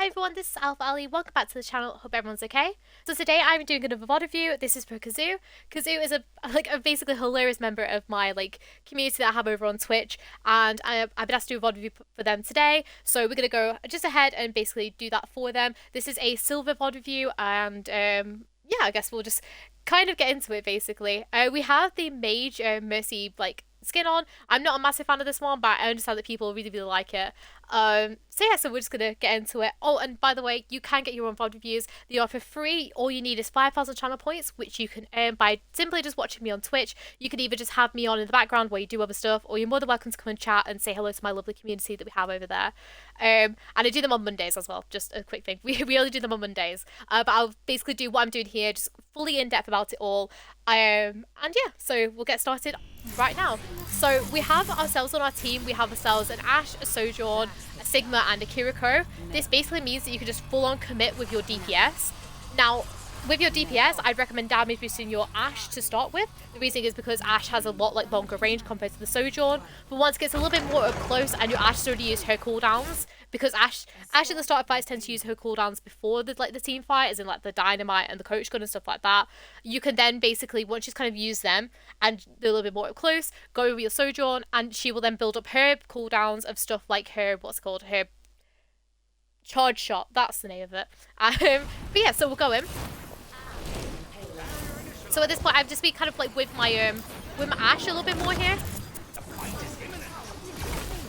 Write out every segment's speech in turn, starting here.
Hi everyone, this is AlphaAli. Welcome back to the channel. Hope everyone's okay. So today I'm doing another VOD review. This is for Kazu. Kazu is a basically hilarious member of my community that I have over on Twitch, and I've been asked to do a VOD review for them today. So we're gonna go just ahead and basically do that for them. This is a silver VOD review, and yeah, I guess we'll just kind of get into it basically. We have the mage Mercy skin on. I'm not a massive fan of this one, but I understand that people really like it. So yeah, so we're just gonna get into it. Oh, and by the way, you can get your own VOD reviews. They are for free. All you need is 5,000 channel points, which you can earn by simply just watching me on Twitch. You can either just have me on in the background while you do other stuff, or you're more than welcome to come and chat and say hello to my lovely community that we have over there. And I do them on Mondays as well. Just a quick thing. We only do them on Mondays. But I'll basically do what I'm doing here, just fully in depth about it all. And yeah, so we'll get started right now. So we have ourselves on our team. We have ourselves an Ashe, a Sojourn, a Sigma, and a Kiriko. This basically means that you can just full on commit with your DPS. Now, with your DPS, I'd recommend damage boosting your Ashe to start with. The reason is because Ashe has a lot longer range compared to the Sojourn. But once it gets a little bit more up close and your Ashe has already used her cooldowns, because Ashe in the start of fights tends to use her cooldowns before the team fight, as in the dynamite and the coach gun and stuff like that. You can then basically, once she's kind of used them and they're a little bit more up close, go with your Sojourn, and she will then build up her cooldowns of stuff like her, her charge shot. That's the name of it. But yeah, so we'll go in. So at this point, I've just been kind of with my Ashe a little bit more here.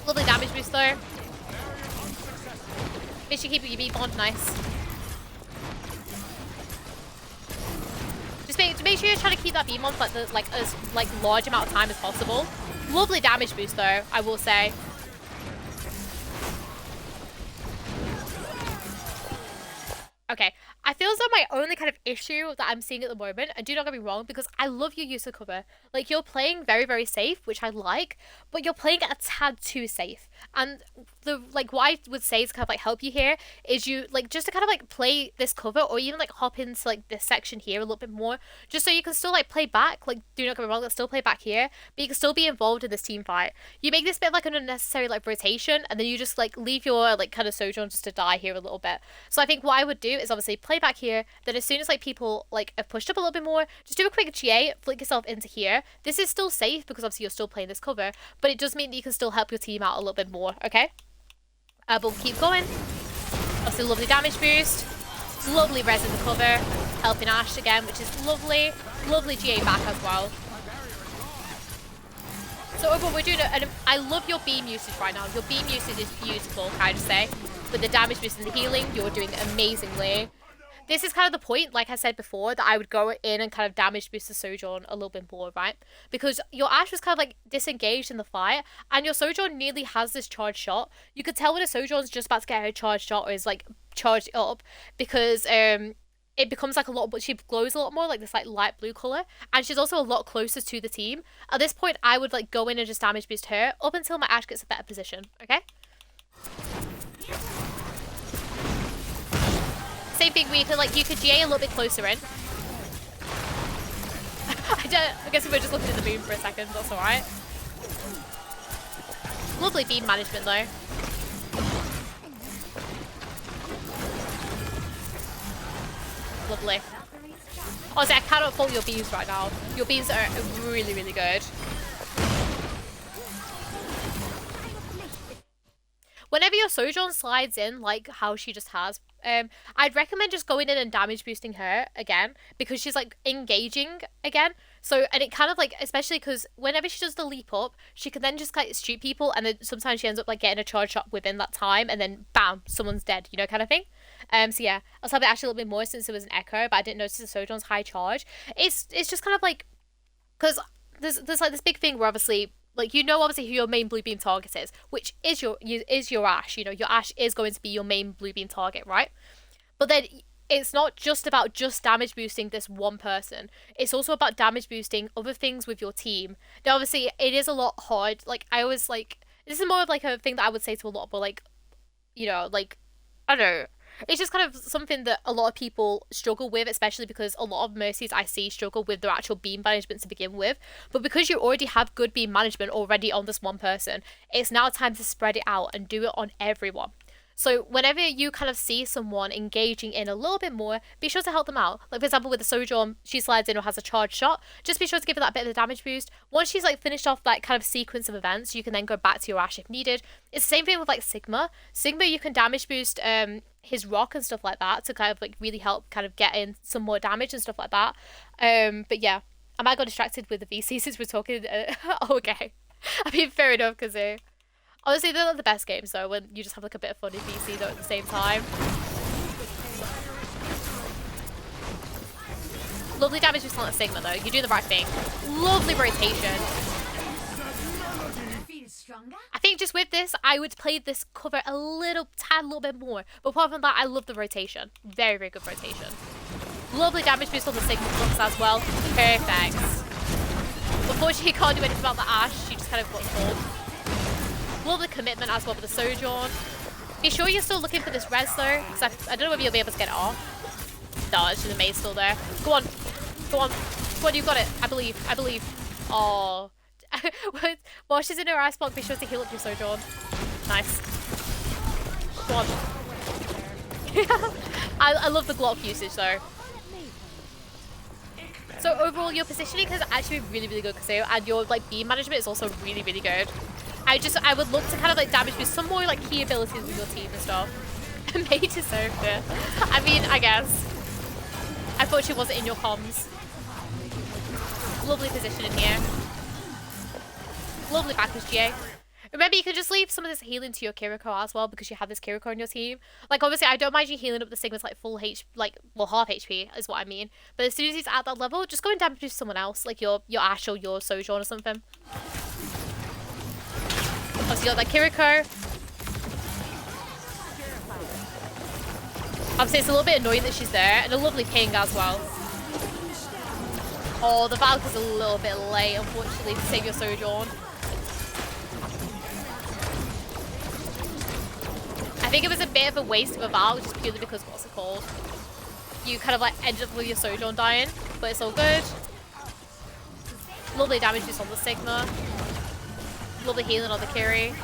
Lovely damage boost though. Make sure you keep your beat bond nice. Just make sure you're trying to keep that beat bond for as large amount of time as possible. Lovely damage boost though, I will say. Okay, I feel as though my only kind of issue that I'm seeing at the moment, and do not get me wrong, because I love your use of cover. You're playing very, very safe, which I like, but you're playing it a tad too safe. And the what I would say is kind of help you here is you just to kind of play this cover, or even hop into this section here a little bit more, just so you can still play back. Do not get me wrong, let's still play back here, but you can still be involved in this team fight. You make this bit of an unnecessary rotation, and then you just leave your kind of Sojourn just to die here a little bit. So I think what I would do is obviously play back here, then as soon as people have pushed up a little bit more, just do a quick GA, flick yourself into here. This is still safe because obviously you're still playing this cover, but it does mean that you can still help your team out a little bit more, okay? But we'll keep going. Also lovely damage boost, lovely res in the cover, helping Ashe again, which is lovely. Lovely GA back as well. So overall we're doing I love your beam usage right now. Your beam usage is beautiful, can I just say. With the damage boost and the healing, you're doing amazingly. This is kind of the point, like I said before, that I would go in and kind of damage boost the Sojourn a little bit more, right? Because your Ashe was kind of disengaged in the fight, and your Sojourn nearly has this charge shot. You could tell when a Sojourn's just about to get her charge shot or is charged up, because it becomes a lot, but she glows a lot more, this light blue color, and she's also a lot closer to the team. At this point, I would go in and just damage boost her up until my Ashe gets a better position, okay? Same thing where you could GA a little bit closer in. I guess we're just looking at the moon for a second, that's alright. Lovely beam management though. Lovely. Honestly, I cannot fault your beams right now. Your beams are really, really good. Whenever your Sojourn slides in, how she just has, I'd recommend just going in and damage boosting her again, because she's engaging again. So, and it kind of especially because whenever she does the leap up, she can then just shoot people, and then sometimes she ends up getting a charge shot within that time, and then bam, someone's dead, you know, kind of thing. So yeah, I was helping Ashe a little bit more since it was an echo, but I didn't notice the Sojourn's high charge. It's just kind of because there's this big thing where obviously, obviously who your main blue beam target is, which is your Ashe. You know, your Ashe is going to be your main blue beam target, right? But then it's not just about damage boosting this one person. It's also about damage boosting other things with your team. Now, obviously, it is a lot hard. I always this is more of a thing that I would say to a lot, but you know, I don't know. It's just kind of something that a lot of people struggle with, especially because a lot of Mercies I see struggle with their actual beam management to begin with. But because you already have good beam management already on this one person, it's now time to spread it out and do it on everyone. So whenever you kind of see someone engaging in a little bit more, be sure to help them out. Like for example, with the Sojourn, she slides in or has a charged shot. Just be sure to give her that bit of a damage boost. Once she's like finished off that kind of sequence of events, you can then go back to your Ashe if needed. It's the same thing with like Sigma. Sigma, you can damage boost his rock and stuff like that to kind of like really help kind of get in some more damage and stuff like that. But yeah, I might got distracted with the VC since we're talking. Oh, okay. I mean, fair enough, Kazu. Honestly, they're not the best games though, when you just have like a bit of fun in VC though at the same time. Lovely damage boost on that Sigma though. You do the right thing. Lovely rotation. I think just with this, I would play this cover a little bit more. But apart from that, I love the rotation. Very, very good rotation. Lovely damage boost on the Sigma Flux as well. Perfect. Unfortunately, you can't do anything about the Ashe. She just kind of got pulled. Lovely commitment as well with the Sojourn. Be sure you're still looking for this res though, because I don't know if you'll be able to get it off. No, it's just the maze still there. Go on. Go on. Go on, you got it. I believe. I believe. Oh. While she's in her ice block, be sure to heal up your Sojourn. Nice. Go on. I love the Glock usage though. So overall, your positioning has actually been really, really good, Kazu, and your like beam management is also really, really good. I would love to kind of like damage boost some more like key abilities with your team and stuff. Made to serve it. I mean, I guess. I thought she wasn't in your comms. Lovely position in here. Lovely backwards GA. Remember, you can just leave some of this healing to your Kiriko as well because you have this Kiriko on your team. Like, obviously, I don't mind you healing up the Sigmas like full HP, like, well, half HP is what I mean. But as soon as he's at that level, just go and damage boost someone else, like your Ashe or your Sojourn or something. Obviously, you got that Kiriko. Obviously, it's a little bit annoying that she's there, and a lovely ping as well. Oh, the Valk is a little bit late, unfortunately, to save your Sojourn. I think it was a bit of a waste of a Valk, just purely because, what's it called? You kind of like ended up with your Sojourn dying, but it's all good. Lovely damage just on the Sigma. Lovely healing on the Kiri.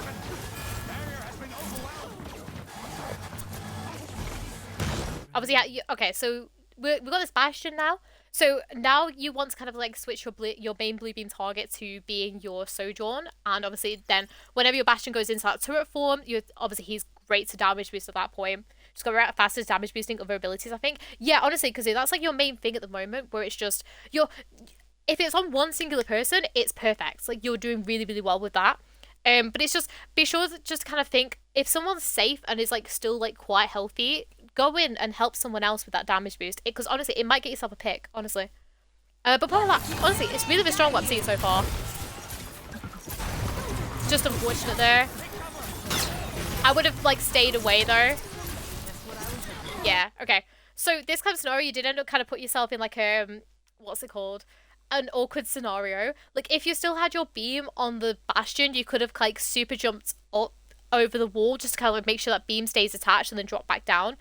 Obviously, yeah, okay, so we've got this Bastion now. So now you want to kind of like switch your main blue beam target to being your Sojourn, and obviously then whenever your Bastion goes into that turret form, obviously he's great to damage boost at that point. Just go right fastest damage boosting other abilities, I think. Yeah, honestly, because that's like your main thing at the moment, where it's just if it's on one singular person, it's perfect. Like you're doing really, really well with that. But it's just be sure to just kind of think if someone's safe and is like still like quite healthy, go in and help someone else with that damage boost. Because honestly, it might get yourself a pick. Honestly, but apart from that, honestly, it's really, really strong what I'm seeing so far. Just unfortunate there. I would have like stayed away though. Yeah. Okay. So this kind of scenario, you did end up kind of put yourself in like what's it called? An awkward scenario. Like if you still had your beam on the Bastion, you could have like super jumped up over the wall just to kind of like make sure that beam stays attached and then drop back down.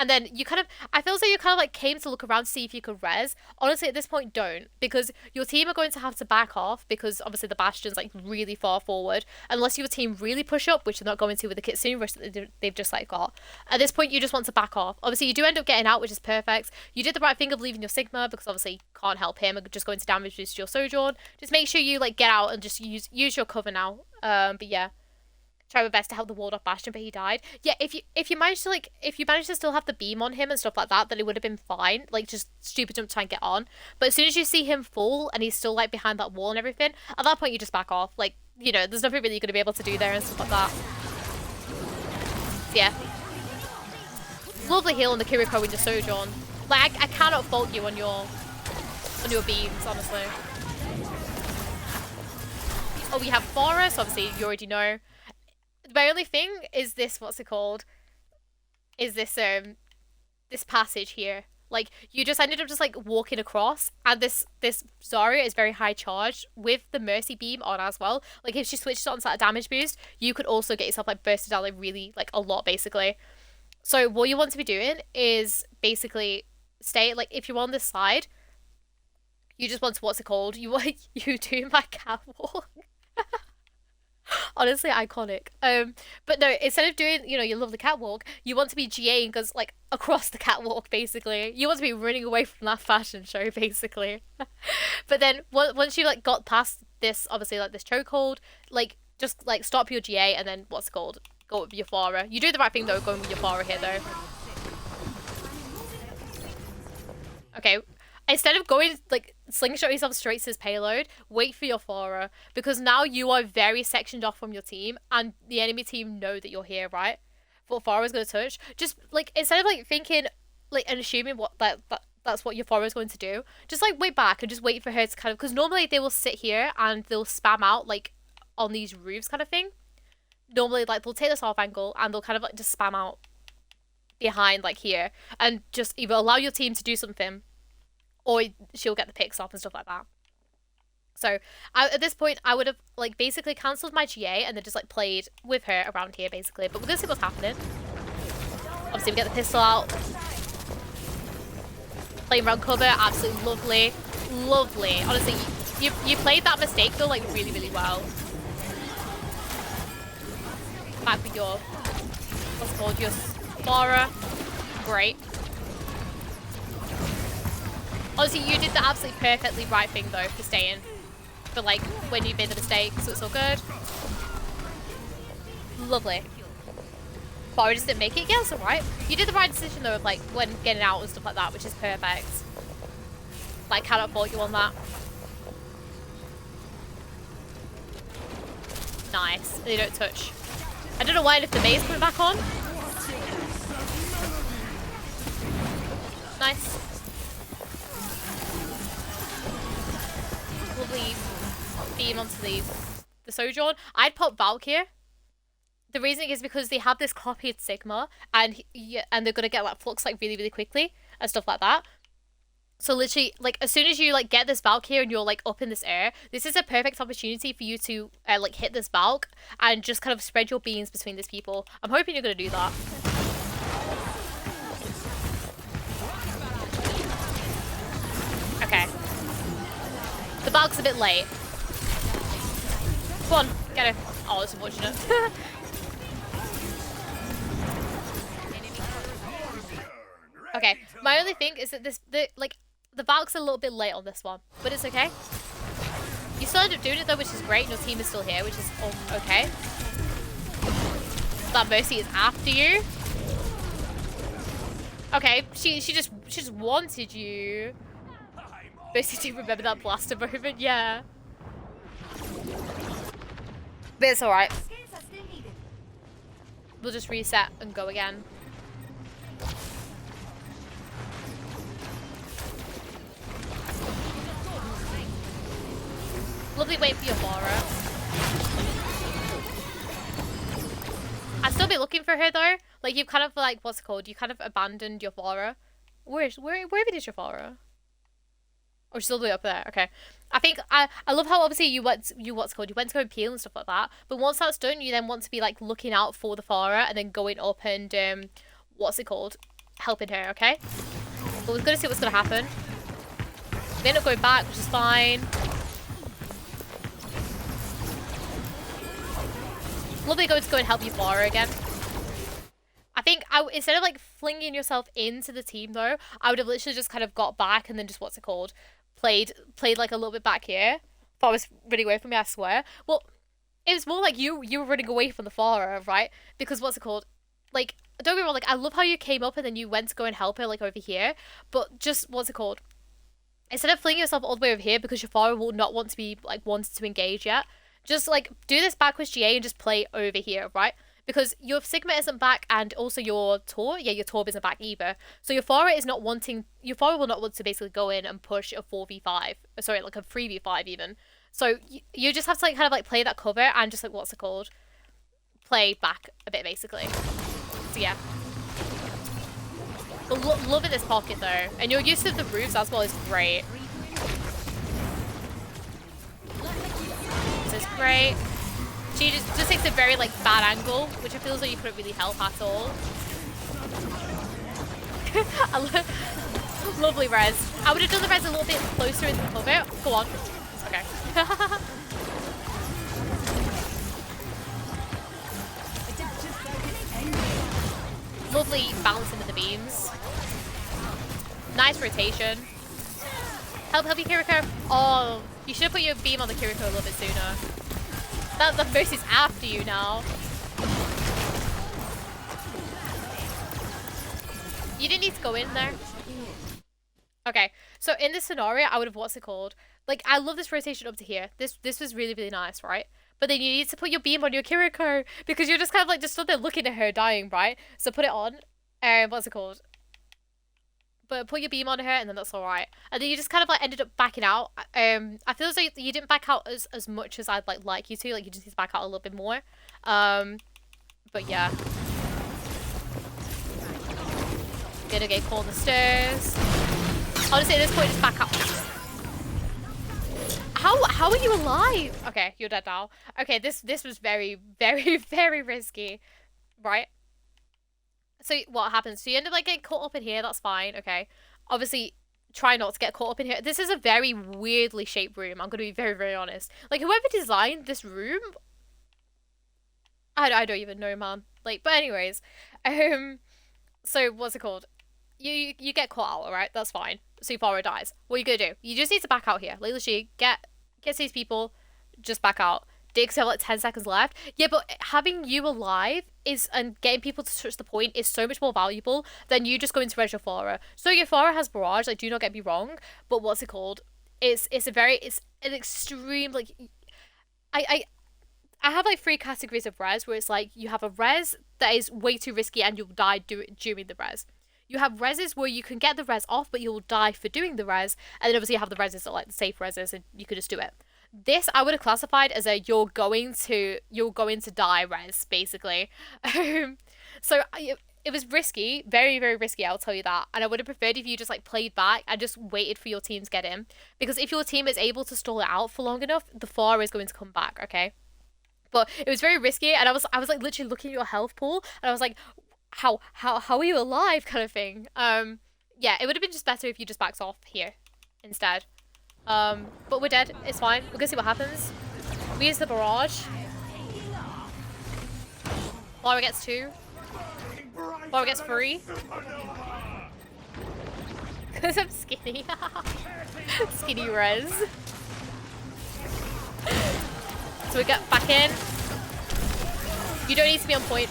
And then you kind of, I feel as though you kind of like came to look around to see if you could res. Honestly, at this point, don't, because your team are going to have to back off because obviously the Bastion's like really far forward. Unless your team really push up, which they're not going to with the Kitsune rush that they've just like got. At this point, you just want to back off. Obviously, you do end up getting out, which is perfect. You did the right thing of leaving your Sigma because obviously you can't help him. Just going to damage boost your Sojourn. Just make sure you like get out and just use your cover now. But yeah. Try my best to help the ward off Bastion, but he died. Yeah, if you manage to still have the beam on him and stuff like that, then it would have been fine. Like just stupid jump to try and get on. But as soon as you see him fall and he's still like behind that wall and everything, at that point you just back off. Like, you know, there's nothing really you're gonna be able to do there and stuff like that. So, yeah. Lovely heal on the Kiriko with your Sojourn. Like I cannot fault you on your beams, honestly. Oh, we have Forest, obviously you already know. My only thing is this, what's it called? Is this this passage here. Like you just ended up just like walking across, and this Zarya is very high charged with the Mercy beam on as well. Like if she switches onto that damage boost, you could also get yourself like bursted out like really like a lot basically. So what you want to be doing is basically stay like if you're on this side, you just want to, what's it called? You do my catwalk. Honestly, iconic. But no, instead of doing, you know, your lovely catwalk, you want to be GAing because like across the catwalk, basically. You want to be running away from that fashion show, basically. But then once you like got past this, obviously like this chokehold, like just like stop your GA and then what's it called? Go with your Pharah. You do the right thing though, going with your Pharah here though. Okay. Instead of going, like, slingshot yourself straight to his payload, wait for your Pharah. Because now you are very sectioned off from your team, and the enemy team know that you're here, right? What Pharah's going to touch. Just, like, instead of, like, thinking, like, and assuming what that's what your Pharah is going to do, just, like, wait back and just wait for her to kind of... Because normally they will sit here and they'll spam out, like, on these roofs kind of thing. Normally, like, they'll take this off angle and they'll kind of, like, just spam out behind, like, here. And just either allow your team to do something, or she'll get the picks off and stuff like that. So at this point, I would have like basically cancelled my GA and then just like played with her around here basically. But we're gonna see what's happening. Obviously, we get the pistol out. Playing around cover, absolutely lovely, lovely. Honestly, you played that mistake though like really really well. Back with your what's it called, your Pharah, great. Honestly, you did the absolutely perfectly right thing though for staying. For like when you made the mistake, so it's all good. Lovely. But I just didn't make it. Yeah, it's alright. You did the right decision though of like when getting out and stuff like that, which is perfect. Like, cannot fault you on that. Nice. They don't touch. I don't know why if the maze coming back on. Nice. Lovely beam onto the Sojourn. I'd pop Valk here. The reason is because they have this copied Sigma and they're gonna get like Flux like really really quickly and stuff like that. So literally, like as soon as you like get this Valk here and you're like up in this air, this is a perfect opportunity for you to like hit this Valk and just kind of spread your beams between these people. I'm hoping you're gonna do that. Okay. The Valk's a bit late. Come on, get her. Oh, that's unfortunate. Okay, my only thing is that the Valk's a little bit late on this one, but it's okay. You still end up doing it though, which is great. Your team is still here, which is okay. That Mercy is after you. Okay, she just wanted you. Mercy, do you remember that blaster moment? Yeah. But it's alright. We'll just reset and go again. Lovely wait for your Pharah. I'd still be looking for her though. Like you've kind of like, what's it called? You kind of abandoned your Pharah. Where even is your Pharah? Or she's all the way up there. Okay. I think I love how obviously you went to go peel and stuff like that. But once that's done, you then want to be like looking out for the Pharah and then going up and what's it called? Helping her, okay? But we're gonna see what's gonna happen. We end up going back, which is fine. Lovely going to go and help you Pharah again. I think instead of like flinging yourself into the team though, I would have literally just kind of got back and then just what's it called? Played like a little bit back here. Pharah was running away from me, I swear. Well, it was more like you were running away from the Pharah, right? Because what's it called? Like, don't get me wrong, like I love how you came up and then you went to go and help her like over here. But just what's it called? Instead of flinging yourself all the way over here because your Pharah will not want to be like wanted to engage yet, just like do this backwards GA and just play over here, right? Because your Sigma isn't back and also your Torb, your Torb isn't back either. So your Pharah will not want to basically go in and push a 4v5, sorry, like a 3v5 even. So you just have to like kind of like play that cover and just like, what's it called? Play back a bit basically. So yeah. But loving this pocket though. And your use of the roofs as well is great. This is great. She just takes a very like bad angle, which I feel as though you couldn't really help at all. Lovely res. I would have done the res a little bit closer in the cover. Go on. Okay. Lovely balancing of the beams. Nice rotation. Help you, Kiriko. Oh, you should have put your beam on the Kiriko a little bit sooner. The Mercy's after you now. You didn't need to go in there. Okay, so in this scenario, I would have, what's it called? Like, I love this rotation up to here. This was really, really nice, right? But then you need to put your beam on your Kiriko because you're just kind of like just stood there looking at her dying, right? So put it on. What's it called? But put your beam on her and then that's alright. And then you just kind of like ended up backing out. I feel as though you didn't back out as much as I'd like you to. Like, you just need to back out a little bit more. But yeah. Gonna get called the stairs. Honestly, at this point, just back up. How are you alive? Okay, you're dead now. Okay, this was very, very, very risky, right? So what happens? So you end up like getting caught up in here. That's fine. Okay, obviously try not to get caught up in here. This is a very weirdly shaped room. I'm gonna be very, very honest. Like, whoever designed this room, I don't even know, man. Like, but anyways, so what's it called? You get caught out, alright? That's fine. So Farah dies. What are you gonna do? You just need to back out here. Like, literally, get these people, just back out. Dicks have like 10 seconds left. Yeah, but having you alive and getting people to touch the point is so much more valuable than you just going to res your Farah. So your Farah has barrage, like, do not get me wrong, but what's it called? It's an extreme, like, I have like 3 categories of res where it's like you have a res that is way too risky and you'll die during the res. You have reses where you can get the res off, but you'll die for doing the res. And then obviously you have the reses that are like the safe reses and you could just do it. This I would have classified as a you're going to die res, basically. So it was risky, very, very risky, I'll tell you that. And I would have preferred if you just like played back and just waited for your team to get in. Because if your team is able to stall it out for long enough, the Farah is going to come back, okay? But it was very risky, and I was like literally looking at your health pool, and I was like, how are you alive, kind of thing. Yeah, it would have been just better if you just backed off here instead. But we're dead. It's fine. We're gonna see what happens. We use the barrage. Laura gets 2. Laura gets 3. Because I'm skinny. Skinny res. So we get back in. You don't need to be on point.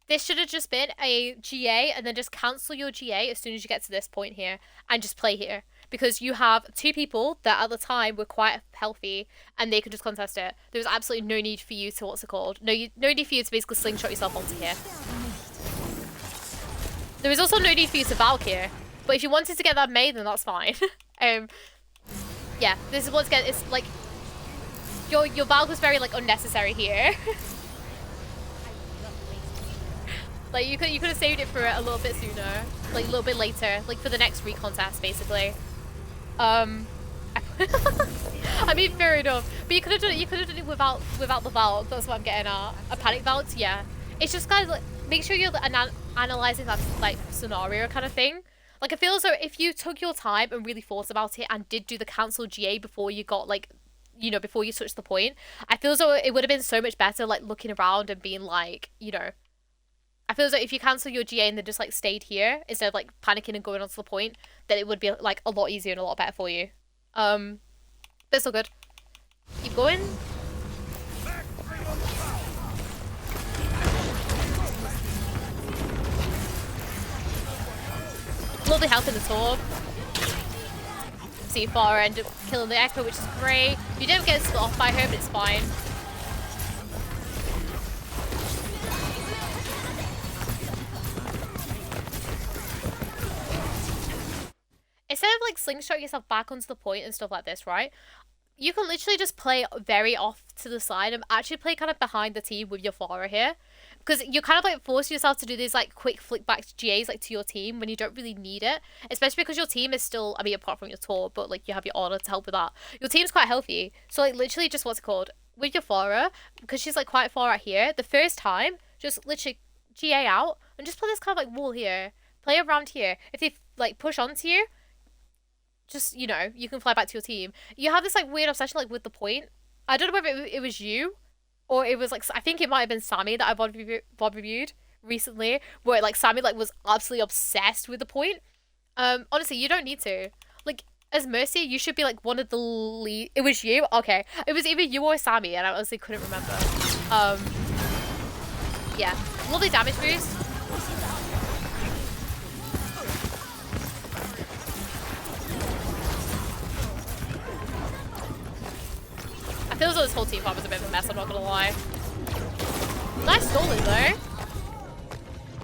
This should have just been a GA and then just cancel your GA as soon as you get to this point here and just play here. Because you have 2 people that at the time were quite healthy and they could just contest it. There was absolutely no need for you to, what's it called? No need for you to basically slingshot yourself onto here. There was also no need for you to Valk here. But if you wanted to get that made, then that's fine. Yeah, this is once again, it's like, your Valk was very like unnecessary here. Like, you could have saved it for a little bit sooner, like a little bit later, like for the next recontest, basically. I mean, fair enough. But you could have done it without the Valk. That's what I'm getting at. A panic Valk, yeah. It's just kind of like, make sure you're analyzing that like scenario kind of thing. Like, I feel as though if you took your time and really thought about it and did do the cancel GA before you got like, you know, before you touched the point, I feel as though it would have been so much better, like looking around and being like, you know. I feel as though if you cancel your GA and then just like stayed here instead of like panicking and going onto the point, then it would be like a lot easier and a lot better for you. But it's all good. Keep going. Lovely health in the torp. See Farah end up killing the Echo, which is great. You don't get split off by her, but it's fine. Instead of like slingshot yourself back onto the point and stuff like this, right? You can literally just play very off to the side and actually play kind of behind the team with your Farah here. Because you're kind of like forcing yourself to do these like quick flick back GAs like to your team when you don't really need it. Especially because your team is still, I mean, apart from your tour, but like you have your honor to help with that. Your team's quite healthy. So like literally just what's it called? With your Farah, because she's like quite far out here, the first time, just literally GA out and just play this kind of like wall here. Play around here. If they like push onto you, just, you know, you can fly back to your team. You have this like weird obsession like with the point. I don't know whether it was you or it was like, I think it might have been Sammy that I VOD reviewed, recently, where like Sammy like was absolutely obsessed with the point. Honestly, you don't need to. Like, as Mercy, you should be like one of the lead. It was you? Okay. It was either you or Sammy, and I honestly couldn't remember. Yeah. Lovely damage boost. I feel as though this whole team farm was a bit of a mess, I'm not gonna lie. Nice stalling though.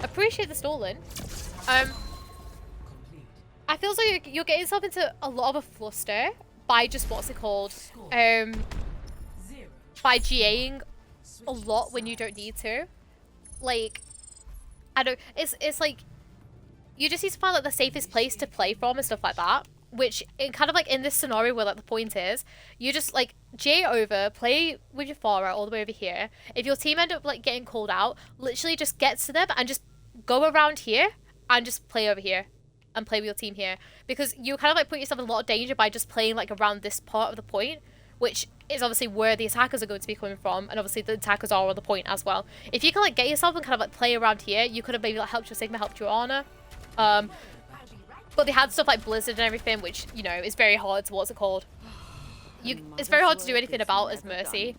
Appreciate the stalling. I feel as though you're getting yourself into a lot of a fluster by just, what's it called? By GAing a lot when you don't need to. Like, I don't, it's like, you just need to find like the safest place to play from and stuff like that. Which, in kind of like in this scenario where like the point is, you just like GA over, play with your Pharah all the way over here. If your team end up like getting called out, literally just get to them and just go around here and just play over here. And play with your team here, because you kind of like put yourself in a lot of danger by just playing like around this part of the point, which is obviously where the attackers are going to be coming from, and obviously the attackers are on the point as well. If you can like get yourself and kind of like play around here, you could have maybe like helped your Sigma, helped your Ana. But they had stuff like Blizzard and everything, which, you know, is very hard to, what's it called? It's very hard to do anything about as Mercy,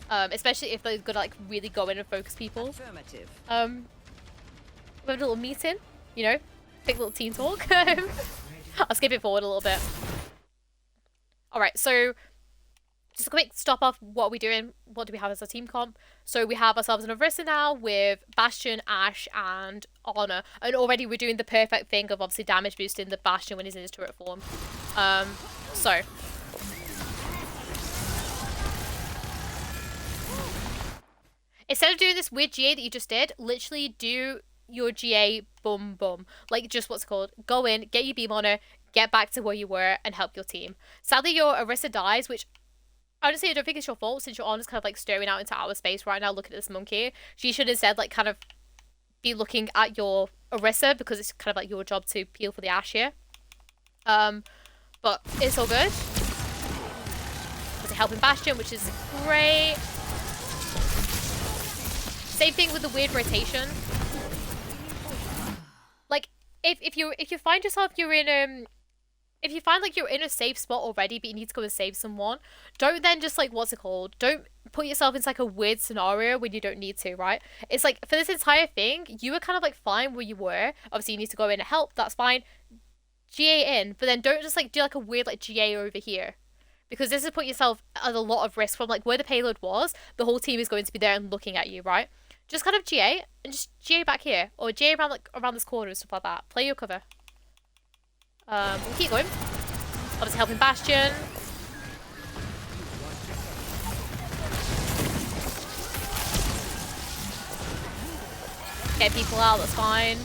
especially if they're gonna like really go in and focus people. We have a little meeting, you know. Quick little team talk. I'll skip it forward a little bit. Alright, so just a quick stop off. What are we doing? What do we have as a team comp? So we have ourselves an Orisa now with Bastion, Ashe, and Ana. And already we're doing the perfect thing of obviously damage boosting the Bastion when he's in his turret form. So instead of doing this weird GA that you just did, literally do your GA boom boom, like just what's it called, go in, get your beam on her, get back to where you were and help your team. Sadly your Orisa dies, which honestly I don't think it's your fault, since your Ana's kind of like staring out into outer space right now looking at this monkey. She should instead like kind of be looking at your Orisa, because it's kind of like your job to peel for the Ashe here. But it's all good. Obviously helping Bastion, which is great. Same thing with the weird rotation. Like, if you find yourself if you find like you're in a safe spot already but you need to go and save someone, don't then just like, what's it called? Don't put yourself into like a weird scenario when you don't need to, right? It's like for this entire thing, you were kind of like fine where you were. Obviously you need to go in and help, that's fine. GA in, but then don't just like do like a weird like GA over here. Because this is put yourself at a lot of risk from like where the payload was, the whole team is going to be there and looking at you, right? Just kind of GA and just GA back here, or GA around like around this corner and stuff like that. Play your cover. We'll keep going. Obviously helping Bastion. Get people out, that's fine.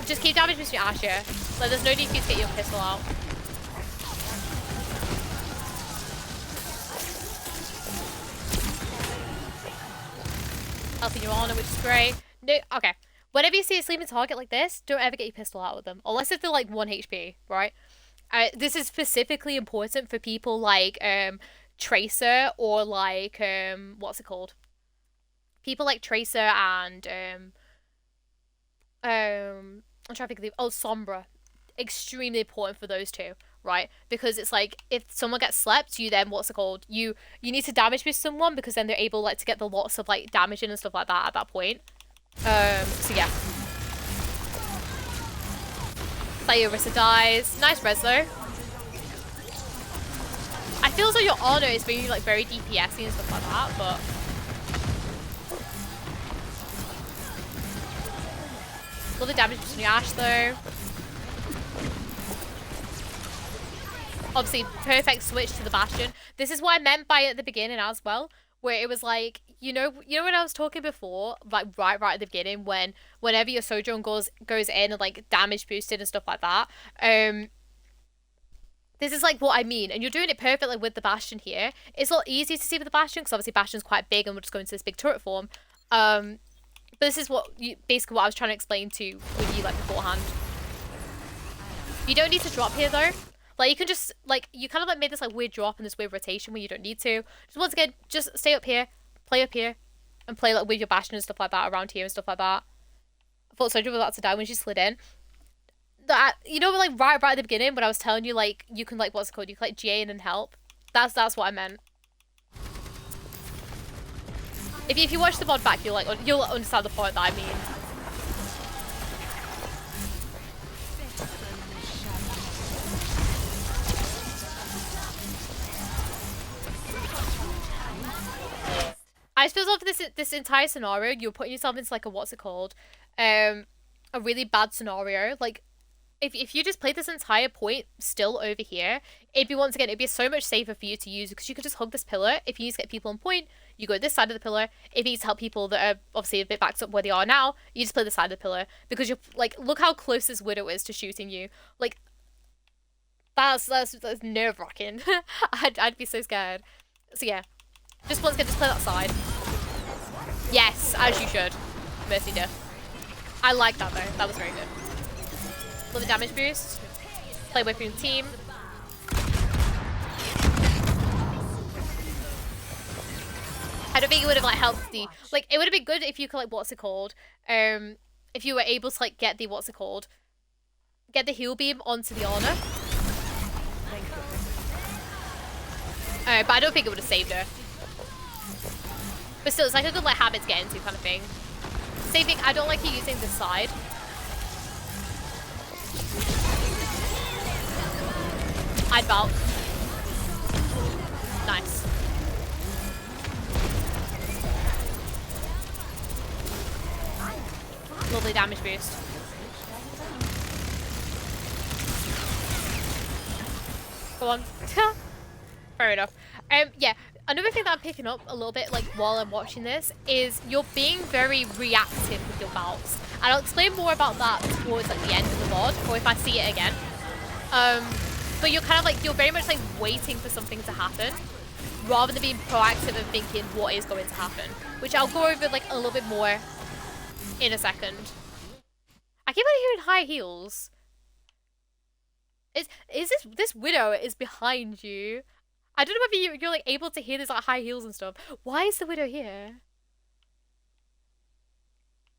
Just keep damage boosting your Ashe here. Like, there's no need for you to get your pistol out. Helping your Ana, which is great. No, okay. Whenever you see a sleeping target like this, don't ever get your pistol out with them. Unless if they're like 1 HP, right? This is specifically important for people like Tracer or like, what's it called? People like Tracer and, I'm trying to think of the, oh, Sombra. Extremely important for those two, right? Because it's like, if someone gets slept, you then, what's it called? You need to damage boost someone, because then they're able like to get the lots of like damage in and stuff like that at that point. So yeah. Play Orisa dies. Nice res though. I feel as though your Ana is being like very DPS-y and stuff like that, but love the damage between your Ashe though. Obviously, perfect switch to the Bastion. This is what I meant by at the beginning as well, where it was like, you know when I was talking before, like right at the beginning, whenever your Sojourn goes in and like damage boosted and stuff like that, this is like what I mean, and you're doing it perfectly with the Bastion here. It's a lot easier to see with the Bastion because obviously Bastion's quite big, and we're just going to this big turret form. But this is basically what I was trying to explain to with you like beforehand. You don't need to drop here though. Like, you can just, like, you kind of like made this like weird drop and this weird rotation where you don't need to. Just once again, just stay up here, play up here and play like with your Bastion and stuff like that around here and stuff like that. I thought Soja was about to die when she slid in. That, you know, like right at the beginning when I was telling you like you can like, what's it called? You can like GA in and help. That's what I meant. If you watch the mod back, you'll understand the point that I mean. I suppose after this entire scenario, you're putting yourself into like a, what's it called? A really bad scenario. Like, if you just play this entire point still over here, it'd be so much safer for you to use because you could just hug this pillar. If you need to get people on point, you go this side of the pillar. If you need to help people that are obviously a bit backed up where they are now, you just play the side of the pillar because you're like, look how close this Widow is to shooting you. Like, that's nerve-wracking. I'd be so scared. So yeah, just once again, just play that side. Yes, as you should. Mercy death. I like that though. That was very good. Love the damage boost. Play away from the team. I don't think it would have like helped the, like, it would have been good if you could like, what's it called? If you were able to like get the, what's it called? Get the heal beam onto the Ana. But I don't think it would have saved her. But still, it's like a good like habit to get into kind of thing. Same thing, I don't like you using this side. I'd vault. Nice. Lovely damage boost. Go on. Fair enough. Yeah. Another thing that I'm picking up a little bit, like, while I'm watching this, is you're being very reactive with your vaults. And I'll explain more about that towards, like, the end of the VOD, or if I see it again. But you're kind of, like, you're very much, like, waiting for something to happen, rather than being proactive and thinking what is going to happen. Which I'll go over, like, a little bit more in a second. I keep on hearing high heels. This Widow is behind you. I don't know whether you're like able to hear this like high heels and stuff. Why is the Widow here?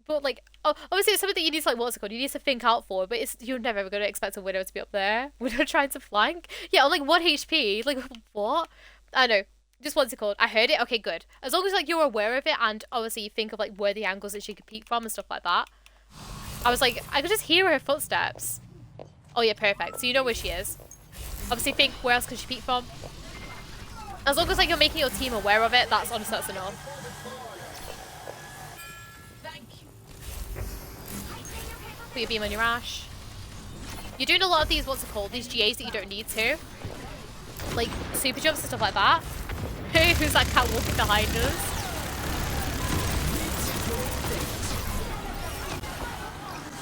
But like, oh, obviously it's something that you need to like, what's it called? You need to think out for. But you're never ever going to expect a Widow to be up there. Widow trying to flank. Yeah, on like 1 HP. Like what? I don't know. Just what's it called? I heard it. Okay, good. As long as like you're aware of it and obviously you think of like where the angles that she could peek from and stuff like that. I was like, I could just hear her footsteps. Oh yeah, perfect. So you know where she is. Obviously think where else could she peek from. As long as like you're making your team aware of it, that's honestly that's enough. Thank you. Put your beam on your Ash. You're doing a lot of these, what's it called? These GAs that you don't need to. Like super jumps and stuff like that. Who's that cat walking behind us?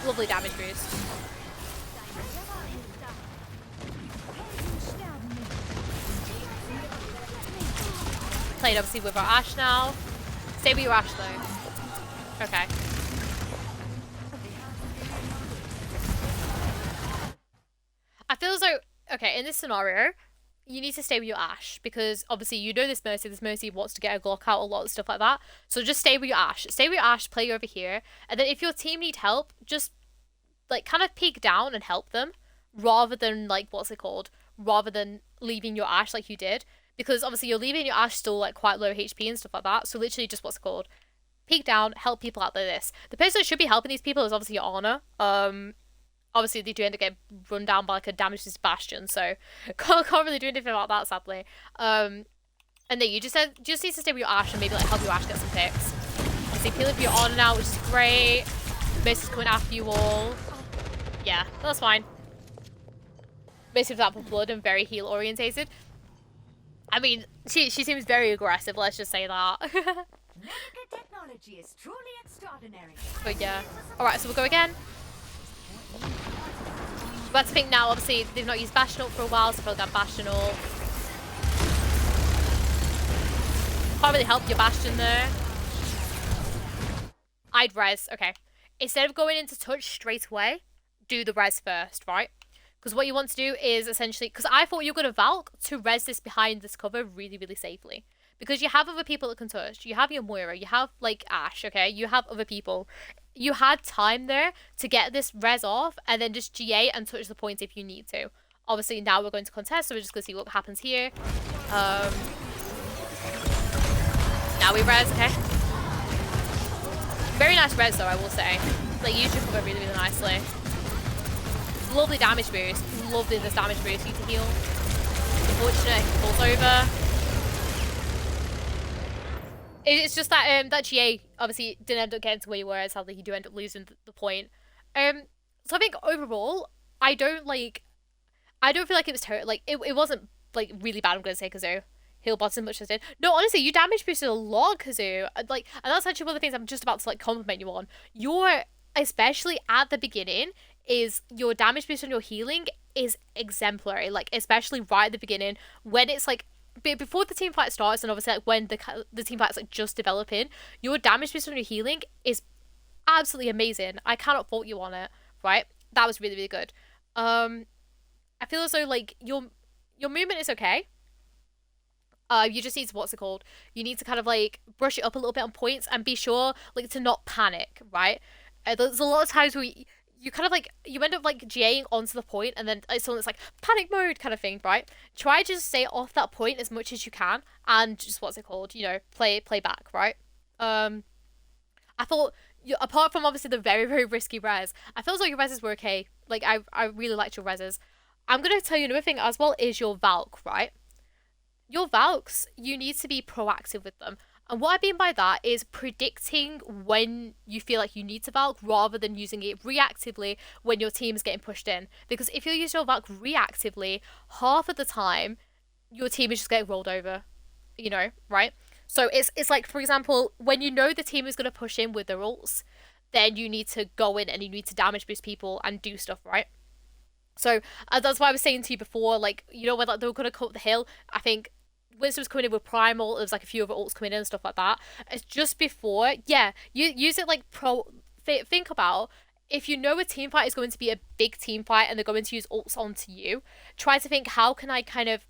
Lovely damage boost. Played obviously with our Ash now. Stay with your Ash though. Okay. I feel as though, okay, in this scenario, you need to stay with your Ash because obviously you know this Mercy wants to get a Glock out, a lot of stuff like that. So just stay with your Ash. Stay with your Ash, play over here. And then if your team need help, just like kind of peek down and help them rather than like, what's it called? Rather than leaving your Ash like you did. Because obviously you're leaving your Ash still like quite low HP and stuff like that. So literally just what's it called? Peek down, help people out like this. The person that should be helping these people is obviously your Ana. Obviously they do end up getting run down by like a damaged Bastion. So can't really do anything about that sadly. And then you just need to stay with your Ash and maybe like help your Ash get some picks. Obviously peeling for your Ana now, which is great. Mercy's coming after you all. Yeah, that's fine. Mercy with Apple Blood and very heal orientated. I mean, she seems very aggressive, let's just say that. Technology is truly extraordinary. But yeah. Alright, so we'll go again. But to think now, obviously, they've not used Bastion up for a while, so they'll get Bastion up. Can't really help your Bastion there. I'd res, okay. Instead of going into touch straight away, do the res first, right? Because what you want to do is essentially, because I thought you were going to Valk to res this behind this cover really, really safely. because you have other people that can touch. You have your Moira, you have like Ash, okay? You have other people. You had time there to get this res off and then just GA and touch the points if you need to. Obviously, now we're going to contest, so we're just going to see what happens here. Now we res, okay? Very nice res, though, I will say. Like, you should cover really, really nicely. Lovely damage boost. Lovely this damage boost. You to heal. Unfortunate, he falls over. It's just that that GA obviously didn't end up getting to where you were. Sadly, you do end up losing the point. So I think overall, I don't feel like it was like it wasn't like really bad. I'm gonna say Kazu heal bots as much as it did. No, honestly, you damage boosted a lot, Kazu. Like, and that's actually one of the things I'm just about to like compliment you on. Your, especially at the beginning, is your damage boost on your healing is exemplary. Like, especially right at the beginning when it's like before the team fight starts, and obviously like when the team fight is like just developing, your damage boost on your healing is absolutely amazing. I cannot fault you on it. Right, that was really, really good. I feel as though like your movement is okay. You just need to, what's it called? You need to kind of like brush it up a little bit on points and be sure like to not panic, right? There's a lot of times where you kind of like, you end up like GAing onto the point and then it's someone that's like panic mode kind of thing, right? Try to just stay off that point as much as you can and just, what's it called? You know, play back, right? I thought, apart from obviously the very, very risky res, I feel as though your reses were okay. Like, I really liked your reses. I'm going to tell you another thing as well is your Valk, right? Your Valks, you need to be proactive with them. And what I mean by that is predicting when you feel like you need to Valk rather than using it reactively when your team is getting pushed in. Because if you use your Valk reactively, half of the time, your team is just getting rolled over, you know, right? So it's like, for example, when you know the team is going to push in with their ults, then you need to go in and you need to damage boost people and do stuff, right? So that's why I was saying to you before, like, you know, when like, they were going to cut the hill, I think Winston was coming in with Primal, there was like a few other ults coming in and stuff like that. It's just before, yeah, you use it like think about if you know a team fight is going to be a big team fight and they're going to use ults onto you, try to think how can I kind of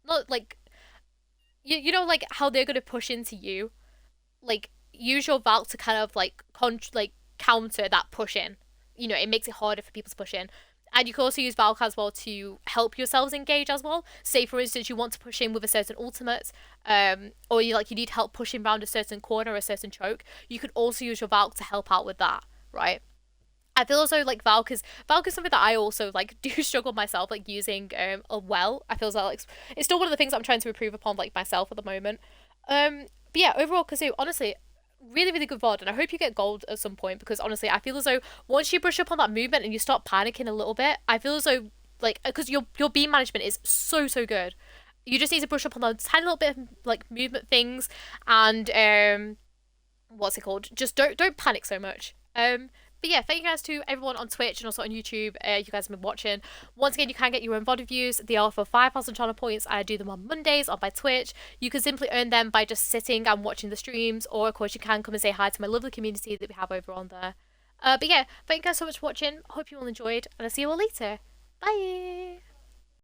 not like, you know, like how they're going to push into you, like use your Valk to kind of like counter that push in. You know, it makes it harder for people to push in. And you can also use Valk as well to help yourselves engage as well. Say, for instance, you want to push in with a certain ultimate, or you need help pushing around a certain corner or a certain choke. You could also use your Valk to help out with that, right? I feel also like Valk is something that I also like do struggle myself like using well. I feel like it's still one of the things I'm trying to improve upon like myself at the moment. But yeah, overall, Kazu, honestly, really, really good VOD, and I hope you get gold at some point because honestly, I feel as though once you brush up on that movement and you start panicking a little bit, I feel as though like because your beam management is so good. You just need to brush up on those tiny little bit of like movement things and what's it called? Just don't panic so much. But yeah, thank you guys to everyone on Twitch and also on YouTube. You guys have been watching. Once again, you can get your own VOD reviews. They are for 5,000 channel points. I do them on Mondays on my Twitch. You can simply earn them by just sitting and watching the streams, or of course you can come and say hi to my lovely community that we have over on there. But yeah, thank you guys so much for watching. Hope you all enjoyed, and I'll see you all later. Bye!